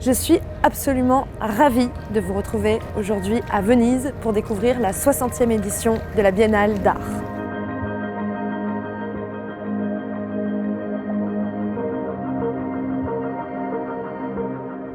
Je suis absolument ravie de vous retrouver aujourd'hui à Venise pour découvrir la 60e édition de la Biennale d'art.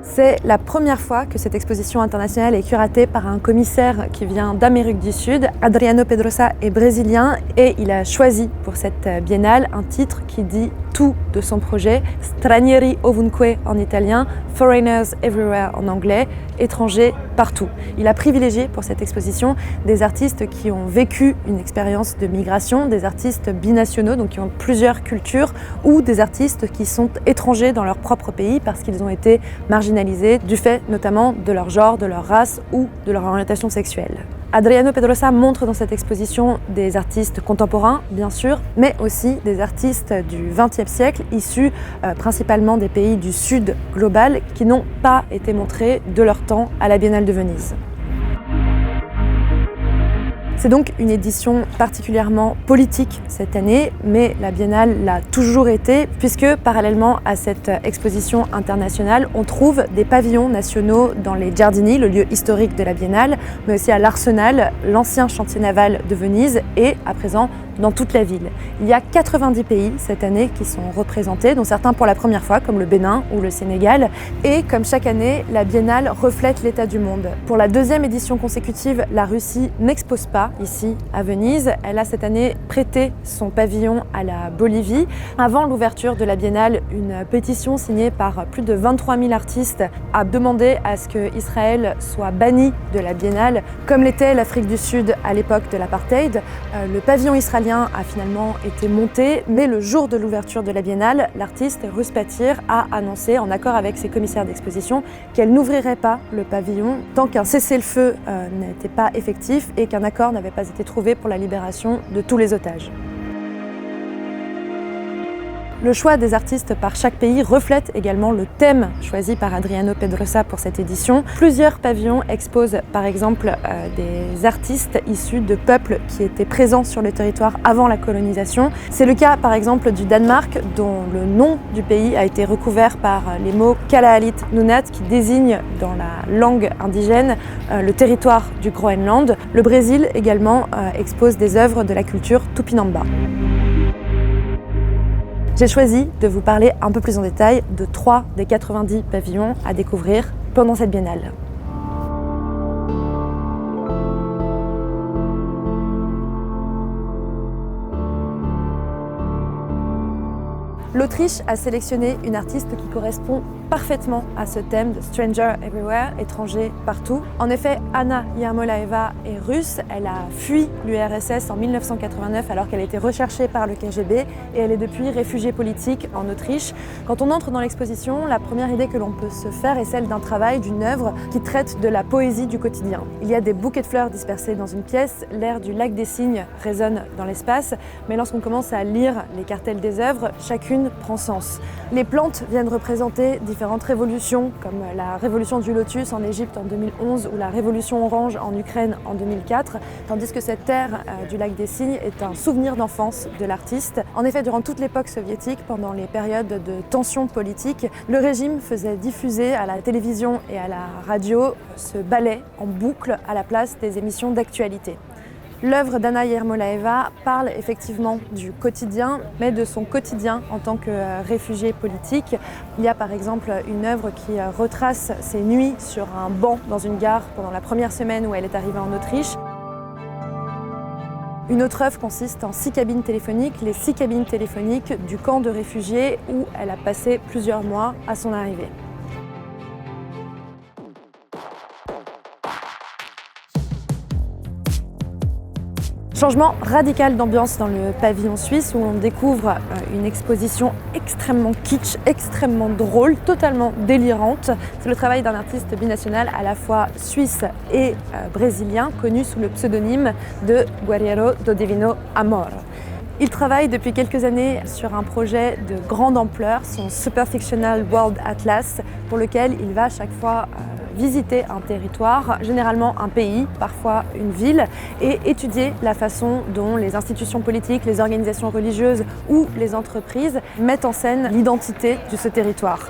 C'est la première fois que cette exposition internationale est curatée par un commissaire qui vient d'Amérique du Sud. Adriano Pedrosa est brésilien et il a choisi pour cette biennale un titre qui dit tout de son projet, Stranieri ovunque en italien, Foreigners everywhere en anglais, étrangers partout. Il a privilégié pour cette exposition des artistes qui ont vécu une expérience de migration, des artistes binationaux, donc qui ont plusieurs cultures, ou des artistes qui sont étrangers dans leur propre pays parce qu'ils ont été marginalisés du fait notamment de leur genre, de leur race ou de leur orientation sexuelle. Adriano Pedrosa montre dans cette exposition des artistes contemporains, bien sûr, mais aussi des artistes du XXe siècle, issus principalement des pays du Sud global, qui n'ont pas été montrés de leur temps à la Biennale de Venise. C'est donc une édition particulièrement politique cette année, mais la Biennale l'a toujours été, puisque parallèlement à cette exposition internationale, on trouve des pavillons nationaux dans les Giardini, le lieu historique de la Biennale, mais aussi à l'Arsenal, l'ancien chantier naval de Venise, et à présent dans toute la ville. Il y a 90 pays cette année qui sont représentés, dont certains pour la première fois, comme le Bénin ou le Sénégal. Et comme chaque année, la Biennale reflète l'état du monde. Pour la deuxième édition consécutive, la Russie n'expose pas ici à Venise. Elle a cette année prêté son pavillon à la Bolivie. Avant l'ouverture de la Biennale, une pétition signée par plus de 23 000 artistes a demandé à ce que Israël soit banni de la Biennale, comme l'était l'Afrique du Sud à l'époque de l'apartheid. Le pavillon israélien a finalement été monté, mais le jour de l'ouverture de la Biennale, l'artiste Russ Patir a annoncé, en accord avec ses commissaires d'exposition, qu'elle n'ouvrirait pas le pavillon tant qu'un cessez-le-feu n'était pas effectif et qu'un accord n'avait pas été trouvé pour la libération de tous les otages. Le choix des artistes par chaque pays reflète également le thème choisi par Adriano Pedrosa pour cette édition. Plusieurs pavillons exposent par exemple des artistes issus de peuples qui étaient présents sur le territoire avant la colonisation. C'est le cas par exemple du Danemark, dont le nom du pays a été recouvert par les mots Kalaallit Nunaat, qui désignent dans la langue indigène le territoire du Groenland. Le Brésil également expose des œuvres de la culture Tupinamba. J'ai choisi de vous parler un peu plus en détail de 3 des 90 pavillons à découvrir pendant cette biennale. L'Autriche a sélectionné une artiste qui correspond parfaitement à ce thème de Stranger Everywhere, étranger partout. En effet, Anna Yermolaeva est russe, elle a fui l'URSS en 1989 alors qu'elle était recherchée par le KGB et elle est depuis réfugiée politique en Autriche. Quand on entre dans l'exposition, la première idée que l'on peut se faire est celle d'un travail, d'une œuvre qui traite de la poésie du quotidien. Il y a des bouquets de fleurs dispersés dans une pièce, l'air du lac des cygnes résonne dans l'espace, mais lorsqu'on commence à lire les cartels des œuvres, chacune prend sens. Les plantes viennent représenter différentes révolutions, comme la révolution du lotus en Égypte en 2011 ou la révolution orange en Ukraine en 2004, tandis que cette terre du lac des cygnes est un souvenir d'enfance de l'artiste. En effet, durant toute l'époque soviétique, pendant les périodes de tensions politiques, le régime faisait diffuser à la télévision et à la radio ce ballet en boucle à la place des émissions d'actualité. L'œuvre d'Anna Yermolaeva parle effectivement du quotidien, mais de son quotidien en tant que réfugiée politique. Il y a par exemple une œuvre qui retrace ses nuits sur un banc dans une gare pendant la première semaine où elle est arrivée en Autriche. Une autre œuvre consiste en 6 cabines téléphoniques, les 6 cabines téléphoniques du camp de réfugiés où elle a passé plusieurs mois à son arrivée. Changement radical d'ambiance dans le pavillon suisse où on découvre une exposition extrêmement kitsch, extrêmement drôle, totalement délirante. C'est le travail d'un artiste binational à la fois suisse et brésilien, connu sous le pseudonyme de Guerriero do Divino Amor. Il travaille depuis quelques années sur un projet de grande ampleur, son Super Fictional World Atlas, pour lequel il va chaque fois visiter un territoire, généralement un pays, parfois une ville, et étudier la façon dont les institutions politiques, les organisations religieuses ou les entreprises mettent en scène l'identité de ce territoire.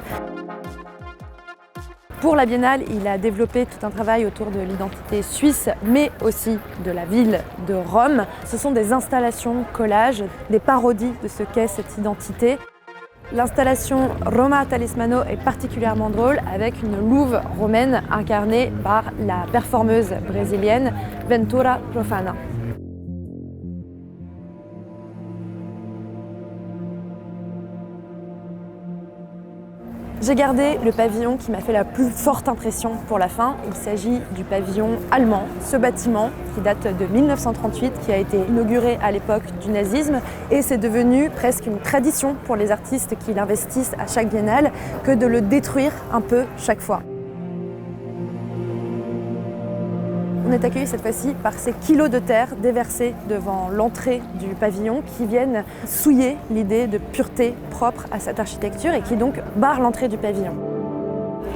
Pour la Biennale, il a développé tout un travail autour de l'identité suisse, mais aussi de la ville de Rome. Ce sont des installations collages, des parodies de ce qu'est cette identité. L'installation Roma Talismano est particulièrement drôle avec une louve romaine incarnée par la performeuse brésilienne Ventura Profana. J'ai gardé le pavillon qui m'a fait la plus forte impression pour la fin. Il s'agit du pavillon allemand, ce bâtiment qui date de 1938, qui a été inauguré à l'époque du nazisme et c'est devenu presque une tradition pour les artistes qui l'investissent à chaque biennale que de le détruire un peu chaque fois. On est accueilli cette fois-ci par ces kilos de terre déversés devant l'entrée du pavillon qui viennent souiller l'idée de pureté propre à cette architecture et qui donc barrent l'entrée du pavillon.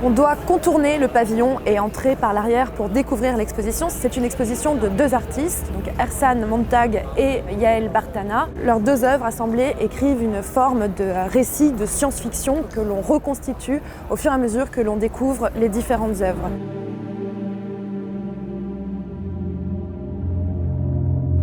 On doit contourner le pavillon et entrer par l'arrière pour découvrir l'exposition. C'est une exposition de deux artistes, donc Ersan Montag et Yael Bartana. Leurs deux œuvres assemblées écrivent une forme de récit de science-fiction que l'on reconstitue au fur et à mesure que l'on découvre les différentes œuvres.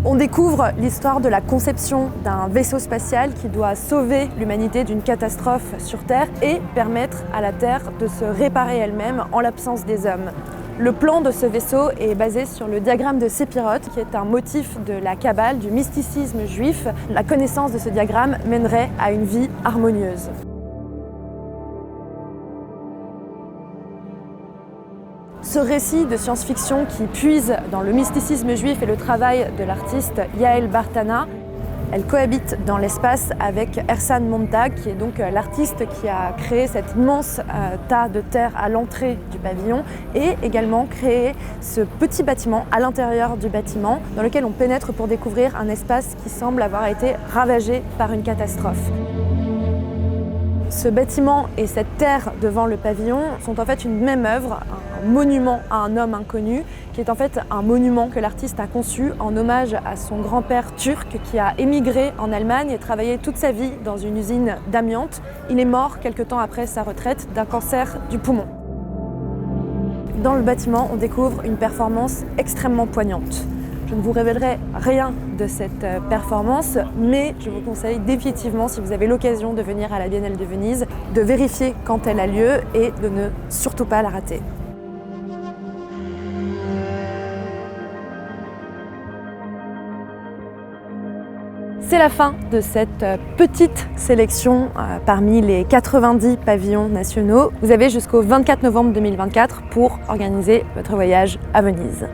On découvre l'histoire de la conception d'un vaisseau spatial qui doit sauver l'humanité d'une catastrophe sur Terre et permettre à la Terre de se réparer elle-même en l'absence des hommes. Le plan de ce vaisseau est basé sur le diagramme de Sépirote, qui est un motif de la Kabbale, du mysticisme juif. La connaissance de ce diagramme mènerait à une vie harmonieuse. Ce récit de science-fiction qui puise dans le mysticisme juif et le travail de l'artiste Yael Bartana, elle cohabite dans l'espace avec Ersan Montag, qui est donc l'artiste qui a créé cet immense tas de terre à l'entrée du pavillon et également créé ce petit bâtiment à l'intérieur du bâtiment dans lequel on pénètre pour découvrir un espace qui semble avoir été ravagé par une catastrophe. Ce bâtiment et cette terre devant le pavillon sont en fait une même œuvre, un monument à un homme inconnu, qui est en fait un monument que l'artiste a conçu en hommage à son grand-père turc qui a émigré en Allemagne et travaillé toute sa vie dans une usine d'amiante. Il est mort quelque temps après sa retraite d'un cancer du poumon. Dans le bâtiment, on découvre une performance extrêmement poignante. Je ne vous révélerai rien de cette performance, mais je vous conseille définitivement, si vous avez l'occasion de venir à la Biennale de Venise, de vérifier quand elle a lieu et de ne surtout pas la rater. C'est la fin de cette petite sélection parmi les 90 pavillons nationaux. Vous avez jusqu'au 24 novembre 2024 pour organiser votre voyage à Venise.